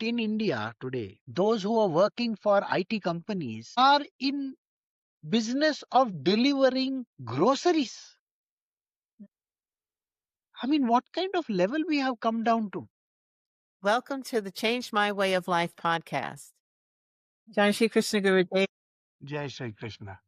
In India today, those who are working for IT companies are in business of delivering groceries. I mean, what kind of level we have come down to? Welcome to the Change My Way of Life podcast. Shree Krsna Guruji. Jai Shri Krishna.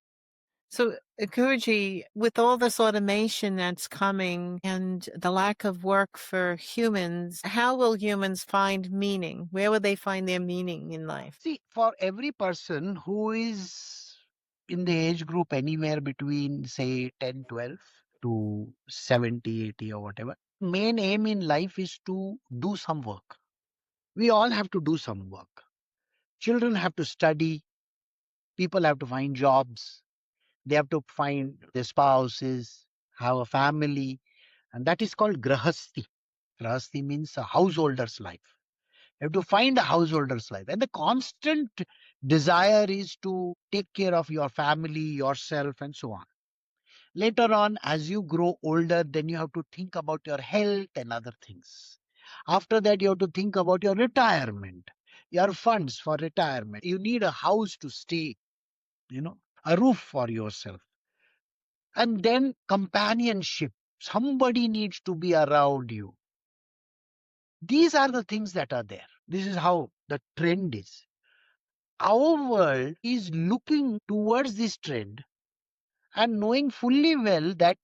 So, Guruji, with all this automation that's coming and the lack of work for humans, how will humans find meaning? Where will they find their meaning in life? See, for every person who is in the age group anywhere between, say, 10, 12 to 70, 80, or whatever, main aim in life is to do some work. We all have to do some work. Children have to study, people have to find jobs, they have to find their spouses, have a family, and that is called Grahasthi. Grahasthi means a householder's life. You have to find a householder's life. And the constant desire is to take care of your family, yourself, and so on. Later on, as you grow older, then you have to think about your health and other things. After that, you have to think about your retirement, your funds for retirement. You need a house to stay, a roof for yourself. And then companionship. Somebody needs to be around you. These are the things that are there. This is how the trend is. Our world is looking towards this trend and knowing fully well that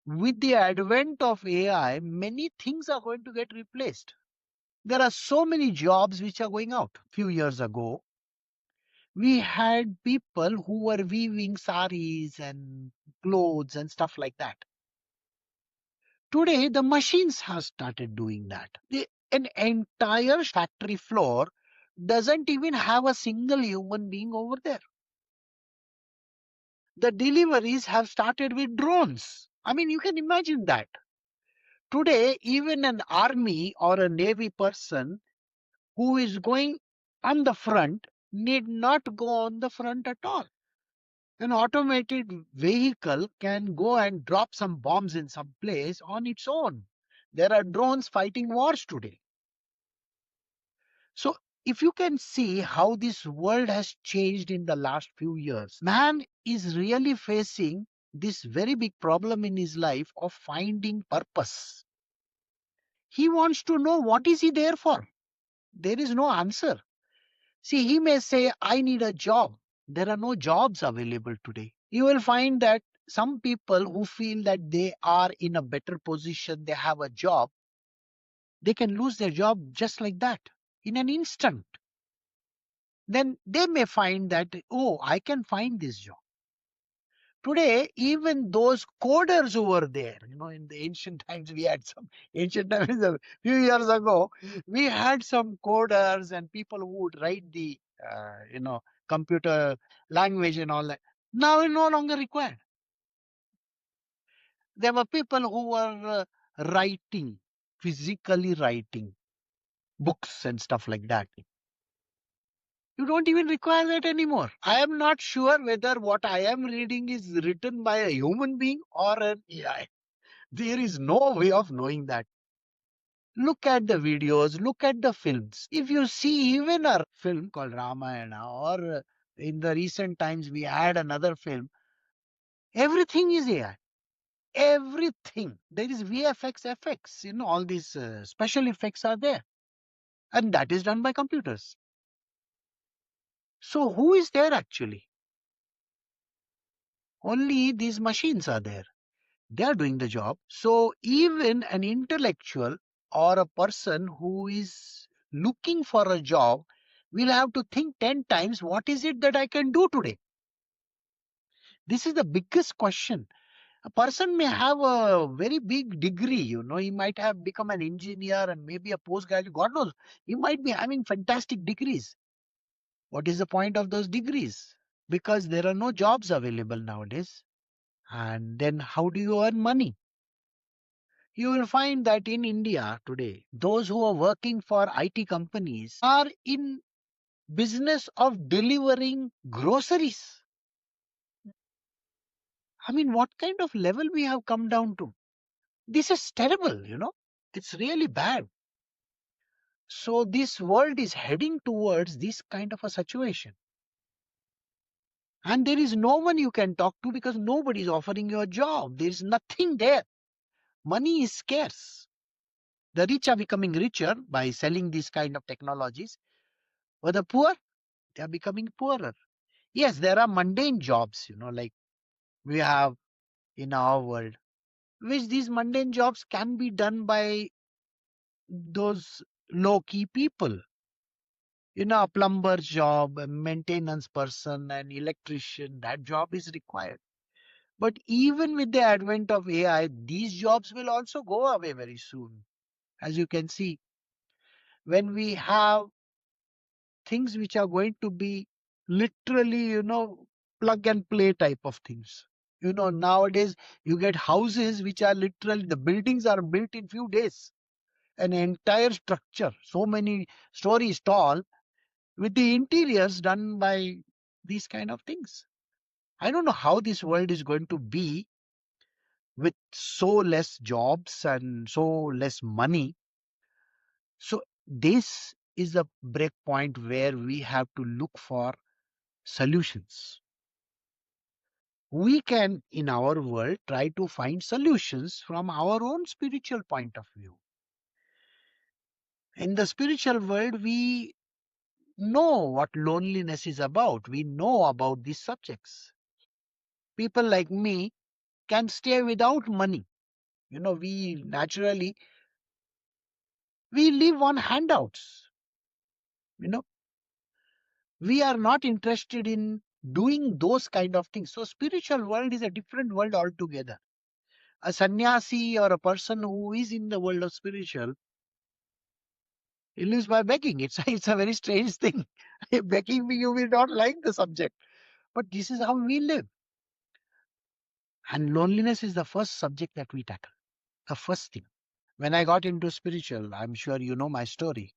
with the advent of AI, many things are going to get replaced. There are so many jobs which are going out. A few years ago, we had people who were weaving saris and clothes and stuff like that. Today, the machines have started doing that. An entire factory floor doesn't even have a single human being over there. The deliveries have started with drones. I mean, you can imagine that. Today, even an army or a navy person who is going on the front need not go on the front at all. An automated vehicle can go and drop some bombs in some place on its own. There are drones fighting wars today. So, if you can see how this world has changed in the last few years, man is really facing this very big problem in his life of finding purpose. He wants to know what is he there for. There is no answer. See, he may say, I need a job. There are no jobs available today. You will find that some people who feel that they are in a better position, they have a job, they can lose their job just like that in an instant. Then they may find that, oh, I can find this job. Today, even those coders who were there, in the ancient times, we had some ancient times, a few years ago, we had some coders and people who would write the, computer language and all that. Now it's no longer required. There were people who were writing, physically writing books and stuff like that. You don't even require that anymore. I am not sure whether what I am reading is written by a human being or an AI. There is no way of knowing that. Look at the videos, look at the films. If you see even a film called Ramayana, or in the recent times we had another film, everything is AI. Everything. There is VFX effects, all these special effects are there. And that is done by computers. So who is there actually? Only these machines are there. They are doing the job. So even an intellectual or a person who is looking for a job will have to think 10 times, what is it that I can do today? This is the biggest question. A person may have a very big degree, he might have become an engineer and maybe a postgraduate, God knows. He might be having fantastic degrees. What is the point of those degrees? Because there are no jobs available nowadays. And then how do you earn money? You will find that in India today, those who are working for IT companies are in business of delivering groceries. I mean, what kind of level we have come down to? This is terrible, It's really bad. So this world is heading towards this kind of a situation. And there is no one you can talk to because nobody is offering you a job. There is nothing there. Money is scarce. The rich are becoming richer by selling these kind of technologies, but the poor, they are becoming poorer. Yes, there are mundane jobs, like we have in our world, which these mundane jobs can be done by those low key people. A plumber's job, a maintenance person, an electrician, that job is required. But even with the advent of AI, these jobs will also go away very soon. As you can see, when we have things which are going to be literally, plug and play type of things. Nowadays you get houses which are literally, the buildings are built in few days. An entire structure, so many stories tall, with the interiors done by these kind of things. I don't know how this world is going to be with so less jobs and so less money. So this is a break point where we have to look for solutions. We can, in our world, try to find solutions from our own spiritual point of view. In the spiritual world, we know what loneliness is about. We know about these subjects. People like me can stay without money. We naturally, we live on handouts. You know, we are not interested in doing those kind of things. So spiritual world is a different world altogether. A sannyasi or a person who is in the world of spiritual, he lives by begging. It's a very strange thing. Begging, you will not like the subject, but this is how we live. And loneliness is the first subject that we tackle. The first thing. When I got into spiritual, I'm sure you know my story.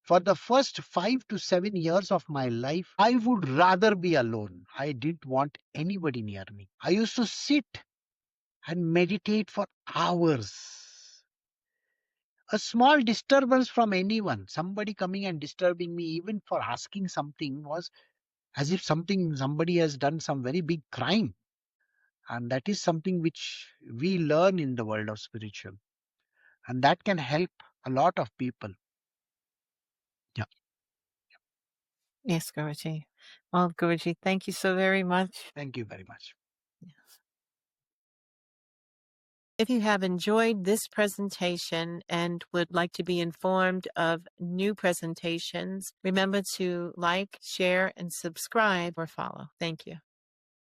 For the first 5 to 7 years of my life, I would rather be alone. I didn't want anybody near me. I used to sit and meditate for hours. A small disturbance from anyone, somebody coming and disturbing me, even for asking something, was as if somebody has done some very big crime. And that is something which we learn in the world of spiritual. And that can help a lot of people. Yeah. Yes, Guruji. Well, Guruji, thank you so very much. Thank you very much. If you have enjoyed this presentation and would like to be informed of new presentations, remember to like, share, and subscribe or follow. Thank you.